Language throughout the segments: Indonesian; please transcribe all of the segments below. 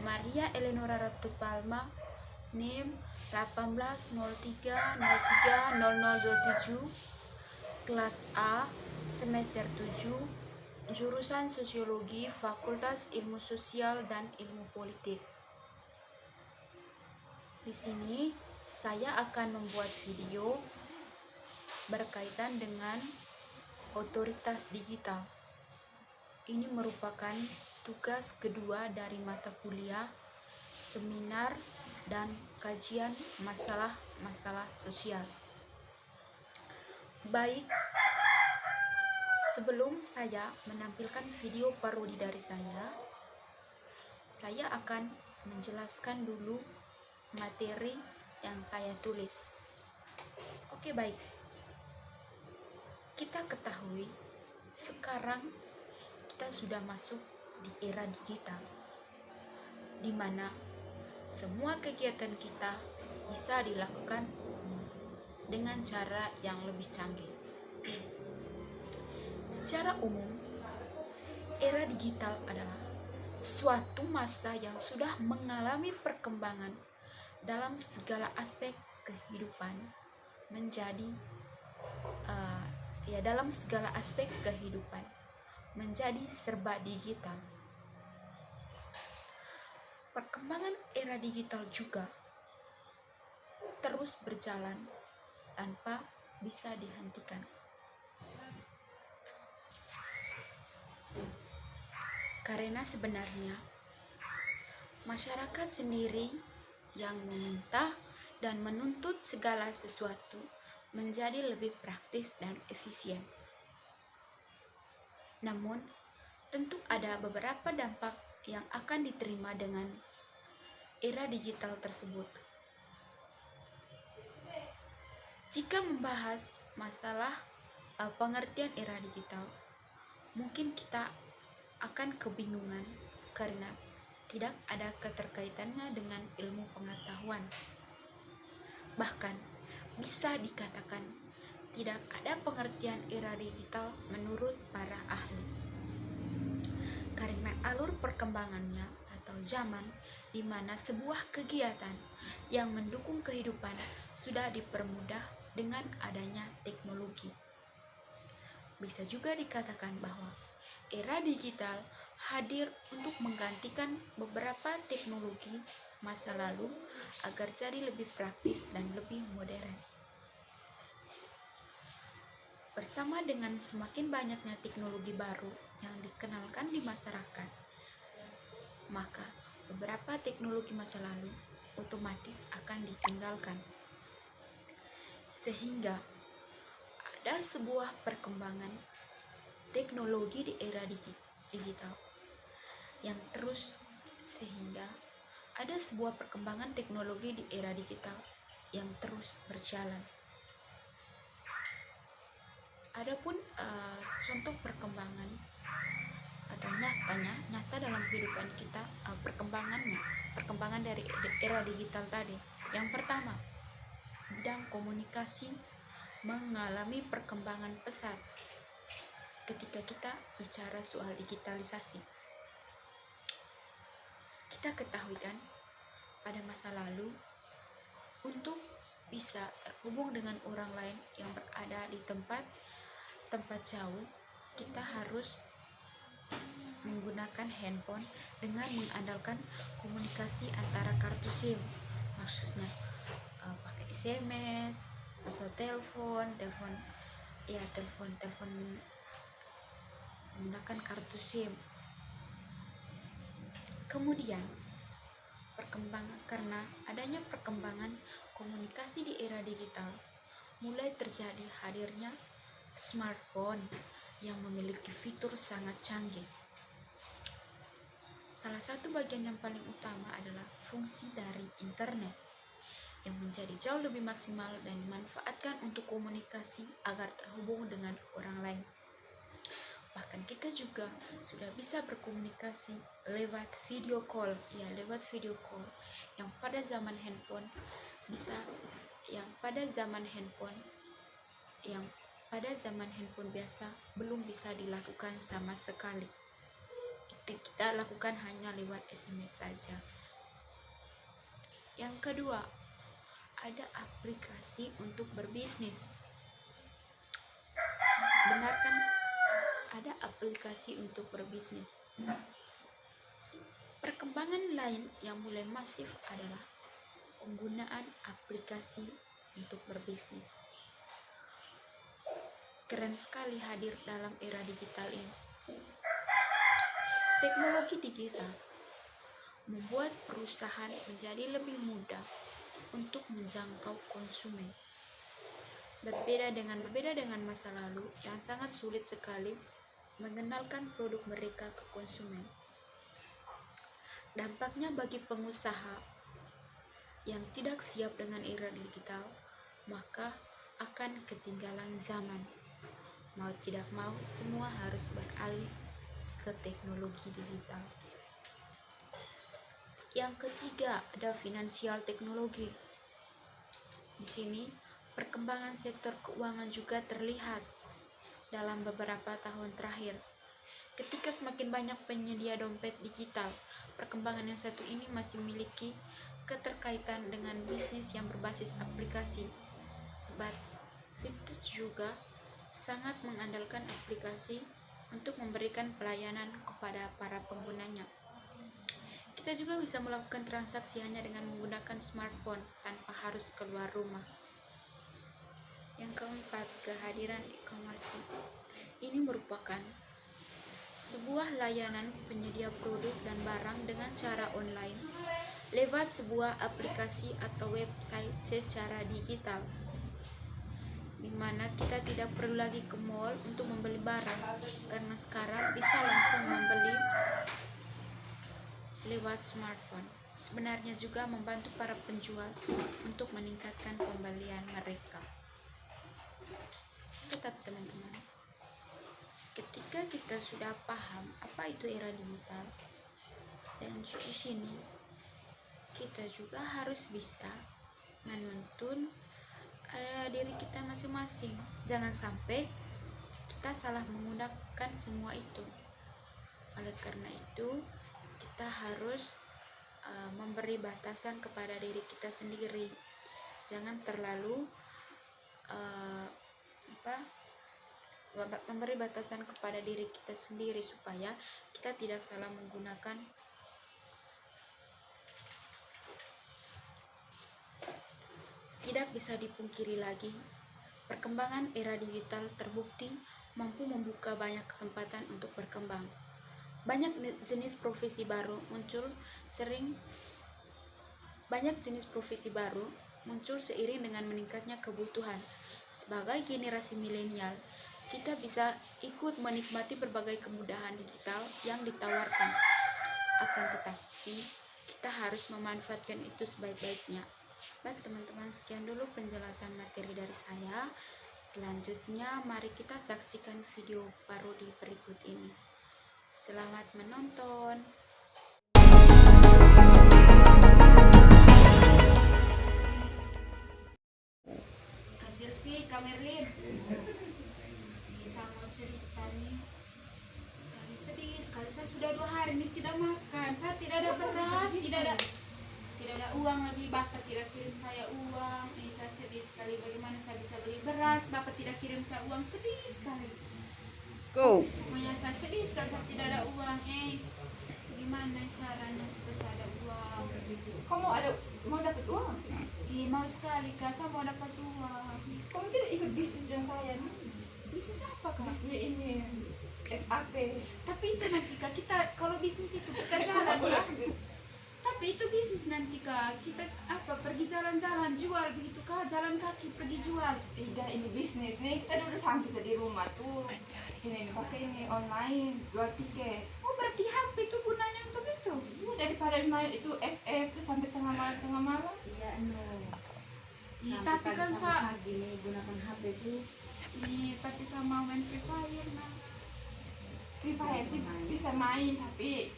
Maria Eleonora Ratu Palma, NIM 1803030027, kelas A, semester 7, jurusan Sosiologi, Fakultas Ilmu Sosial dan Ilmu Politik. Di sini saya akan membuat video berkaitan dengan otoritas digital. Ini merupakan tugas kedua dari mata kuliah, seminar, dan kajian masalah-masalah sosial. Baik, sebelum saya menampilkan video parodi dari saya akan menjelaskan dulu materi yang saya tulis. Oke, baik. Kita ketahui sekarang kita sudah masuk di era digital, di mana semua kegiatan kita bisa dilakukan dengan cara yang lebih canggih. Secara umum, era digital adalah suatu masa yang sudah mengalami perkembangan dalam segala aspek kehidupan menjadi serba digital. Perkembangan era digital juga terus berjalan tanpa bisa dihentikan. Karena sebenarnya masyarakat sendiri yang meminta dan menuntut segala sesuatu menjadi lebih praktis dan efisien. Namun, tentu ada beberapa dampak yang akan diterima dengan era digital tersebut. Jika membahas masalah pengertian era digital, mungkin kita akan kebingungan karena tidak ada keterkaitannya dengan ilmu pengetahuan. Bahkan bisa dikatakan tidak ada pengertian era digital menurut para ahli. Karena alur perkembangannya atau zaman di mana sebuah kegiatan yang mendukung kehidupan sudah dipermudah dengan adanya teknologi. Bisa juga dikatakan bahwa era digital hadir untuk menggantikan beberapa teknologi masa lalu agar jadi lebih praktis dan lebih modern. Bersama dengan semakin banyaknya teknologi baru yang dikenalkan di masyarakat, maka beberapa teknologi masa lalu otomatis akan ditinggalkan. Sehingga ada sebuah perkembangan teknologi di era digital yang terus berjalan. Adapun contoh perkembangan atau nyata dalam kehidupan kita, perkembangan dari era digital tadi. Yang pertama, bidang komunikasi mengalami perkembangan pesat ketika kita bicara soal digitalisasi. Kita ketahui kan, pada masa lalu untuk bisa terhubung dengan orang lain yang berada di tempat jauh, kita harus menggunakan handphone dengan mengandalkan komunikasi antara kartu SIM. Maksudnya pakai SMS atau telepon menggunakan kartu SIM. Kemudian karena adanya perkembangan komunikasi di era digital, mulai terjadi hadirnya smartphone yang memiliki fitur sangat canggih. Salah satu bagian yang paling utama adalah fungsi dari internet yang menjadi jauh lebih maksimal dan dimanfaatkan untuk komunikasi agar terhubung dengan orang lain. Bahkan kita juga sudah bisa berkomunikasi lewat video call yang pada zaman handphone biasa belum bisa dilakukan sama sekali. kita lakukan hanya lewat SMS saja. Yang kedua, ada aplikasi untuk berbisnis. Benar kan? Ada aplikasi untuk berbisnis. Perkembangan lain yang mulai masif adalah penggunaan aplikasi untuk berbisnis. Keren sekali hadir dalam era digital ini. Teknologi digital membuat perusahaan menjadi lebih mudah untuk menjangkau konsumen. Berbeda dengan masa lalu yang sangat sulit sekali mengenalkan produk mereka ke konsumen. Dampaknya bagi pengusaha yang tidak siap dengan era digital, maka akan ketinggalan zaman. Mau tidak mau, semua harus beralih ke teknologi digital. Yang ketiga, ada finansial teknologi. Di sini, perkembangan sektor keuangan juga terlihat dalam beberapa tahun terakhir. Ketika semakin banyak penyedia dompet digital, perkembangan yang satu ini masih memiliki keterkaitan dengan bisnis yang berbasis aplikasi. Sebab itu juga sangat mengandalkan aplikasi untuk memberikan pelayanan kepada para penggunanya. Kita juga bisa melakukan transaksi hanya dengan menggunakan smartphone tanpa harus keluar rumah. Yang keempat, kehadiran e-commerce. Ini merupakan sebuah layanan penyedia produk dan barang dengan cara online lewat sebuah aplikasi atau website secara digital, di mana kita tidak perlu lagi ke mall untuk membeli barang, karena sekarang bisa langsung membeli lewat smartphone. Sebenarnya juga membantu para penjual untuk meningkatkan pembelian mereka. Tetap teman-teman, ketika kita sudah paham apa itu era digital, dan di sini kita juga harus bisa menuntun diri kita masing-masing. Jangan sampai kita salah menggunakan semua itu. Oleh karena itu, kita harus memberi batasan kepada diri kita sendiri. Jangan terlalu memberi batasan kepada diri kita sendiri supaya kita tidak salah menggunakan. Tidak bisa dipungkiri lagi, perkembangan era digital terbukti mampu membuka banyak kesempatan untuk berkembang. Banyak jenis profesi baru muncul seiring dengan meningkatnya kebutuhan. Sebagai generasi milenial, kita bisa ikut menikmati berbagai kemudahan digital yang ditawarkan. Akan tetapi, kita harus memanfaatkan itu sebaik-baiknya. Baik teman-teman, sekian dulu penjelasan materi dari saya. Selanjutnya, mari kita saksikan video parodi berikut ini. Selamat menonton. Kak Silvi, Kak Merlin, saya mau cerita nih. Saya sedih sekali, saya sudah 2 hari ini tidak makan. Saya tidak ada beras, tidak ada uang lebih. Bapak tidak kirim saya uang. Saya sedih sekali. Bagaimana saya bisa beli beras? Bapak tidak kirim saya uang. Sedih sekali. Pokoknya saya sedih sekali. Saya tidak ada uang. Gimana caranya supaya saya ada uang? Kamu mau dapat uang? Mau sekali Kak. Saya mau dapat uang. Kamu tidak ikut bisnis dengan saya nih? Bisnis apa Kak? Bisnis ini SAP. Tapi itu nanti Kak, kita kalau bisnis itu kita jalan Kak. Tapi itu bisnis nanti Kak, kita pergi jalan-jalan jual begitu Kak, jalan kaki pergi jual. Tidak, ini bisnis nih, kita udah santai di rumah tuh. Ini pakai ini online, jual tiket. Oh berarti HP itu gunanya untuk itu? Daripada main itu FF tuh sampai tengah malam. Iya, tapi kan saya pagi nih gunakan HP itu. Tapi saya mau main Free Fire nah. Free Fire sih bisa main, tapi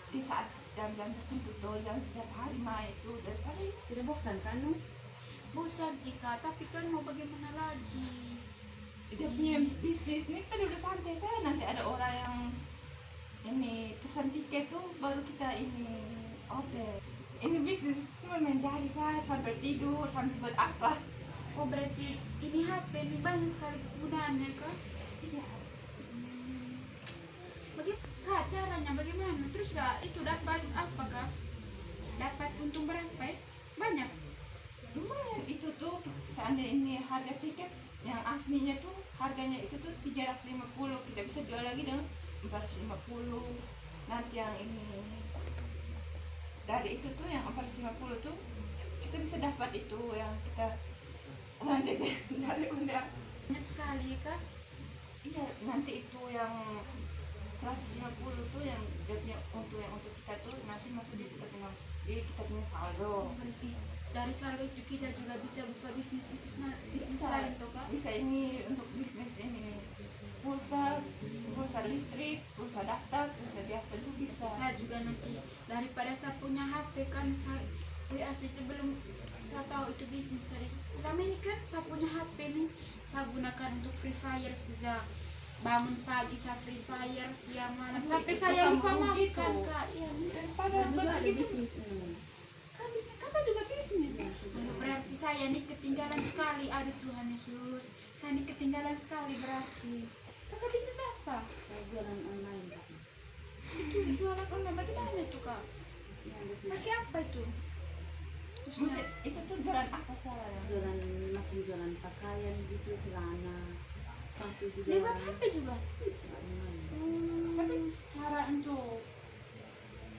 di saat jam-jam tertentu tuh, jangan setiap hari main itu. Daripada Tidak bosan kan? Bosan sih Kak, tapi kan mau bagaimana lagi? dia punya bisnis nih, kita udah santai. Saya nanti ada orang yang ini pesan tiket tuh baru kita ini order. Ini bisnis cuma main jari saya sampai tidur sampai buat apa? Oh berarti ini HP ini banyak sekali kegunaannya kak? Iya. Kak caranya bagaimana? Terus kak itu dapat apa kak? Dapat untung berapa ya? Banyak. Lumayan itu tuh seandainya ini harga tiket yang aslinya tuh harganya itu tuh 350, kita bisa jual lagi dengan 450. Nanti yang ini dari itu tuh yang 450 tuh kita bisa dapat itu yang kita nanti dari undang. Banyak sekali ya kak? Iya, nanti itu yang 150 tuh yang dia punya untuk kita tuh nanti masuk di kita punya saldo. Berarti dari saldo itu kita juga bisa buka bisnis Bisa. lain tuh kak? Bisa ini untuk bisnis ini pulsa listrik, pulsa daftar, pulsa biasa tuh bisa. Saya juga nanti daripada saya punya HP kan saya asli sebelum saya tahu itu bisnis dari selama ini kan saya punya HP nih saya gunakan untuk Free Fire sejak bangun pagi saya Free Fire siang malam sampai Itu saya lupa kamu makan gitu. kak. Iya Saya juga ada bisnis ini. kakak juga bisnis. Ya, saya juga Berarti saya nih ketinggalan sekali. Aduh Tuhan Yesus, saya nih ketinggalan sekali berarti. Kakak bisnis apa? Saya jualan online Kak. Itu jualan online bagaimana itu kak? Bisnis Pakai apa itu? Maksudnya, itu tuh jualan apa salah? jualan macam jualan pakaian gitu, celana, sepatu juga. Lewat HP juga? Bisa online. Tapi cara untuk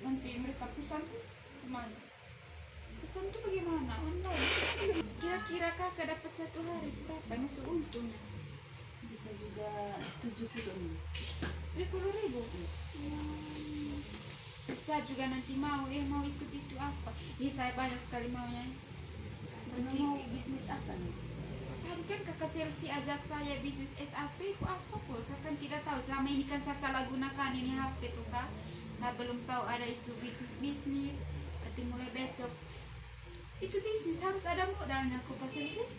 nanti mereka pesan tuh gimana? Pesan itu bagaimana? Online. Kira-kira kakak dapat satu hari berapa? Masuk untungnya? Bisa juga 70 nih. 10.000. Saya juga nanti mau ikut itu apa? Iya saya banyak sekali maunya. Berarti Berarti mau bisnis apa nih? tadi kan kakak Selfie ajak saya bisnis SAP itu apa kok? Saya kan tidak tahu. Selama ini kan saya salah gunakan ini HP tuh kak. Saya belum tahu ada itu bisnis. Berarti mulai besok itu bisnis harus ada modalnya kakak Selfie.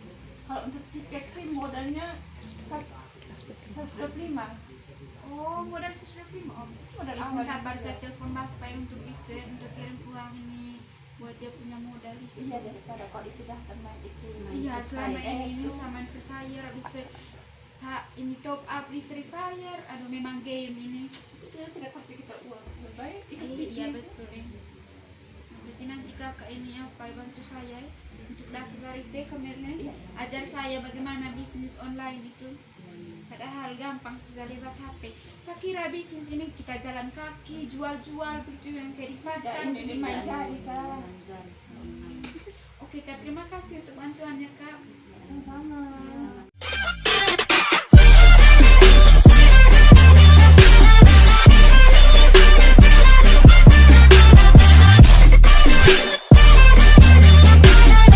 Kalau untuk tiket sih modalnya 125. Oh modal 125 om. Modal Ya, awal sebentar baru juga. saya telepon bapak ya untuk itu ya, untuk kirim uang ini buat dia punya modal itu. Iya, daripada kalau sudah teman itu Iya selama ini itu sama Free Fire habis ini top up di Free Fire. Aduh memang game ini. tidak kasih kita uang lebih baik itu Iya bisnis. betul ya. Nah, berarti nanti kakak ini apa bantu saya ya, untuk daftar itu kemarin Iya. ajar saya bagaimana bisnis online itu. Padahal gampang sih lewat HP. Saya kira bisnis ini kita jalan kaki, jual-jual begitu yang kayak di pasar. ini begitu. main jari saya. Belanja online. Oke kak, terima kasih untuk bantuannya kak. Sama. Sama.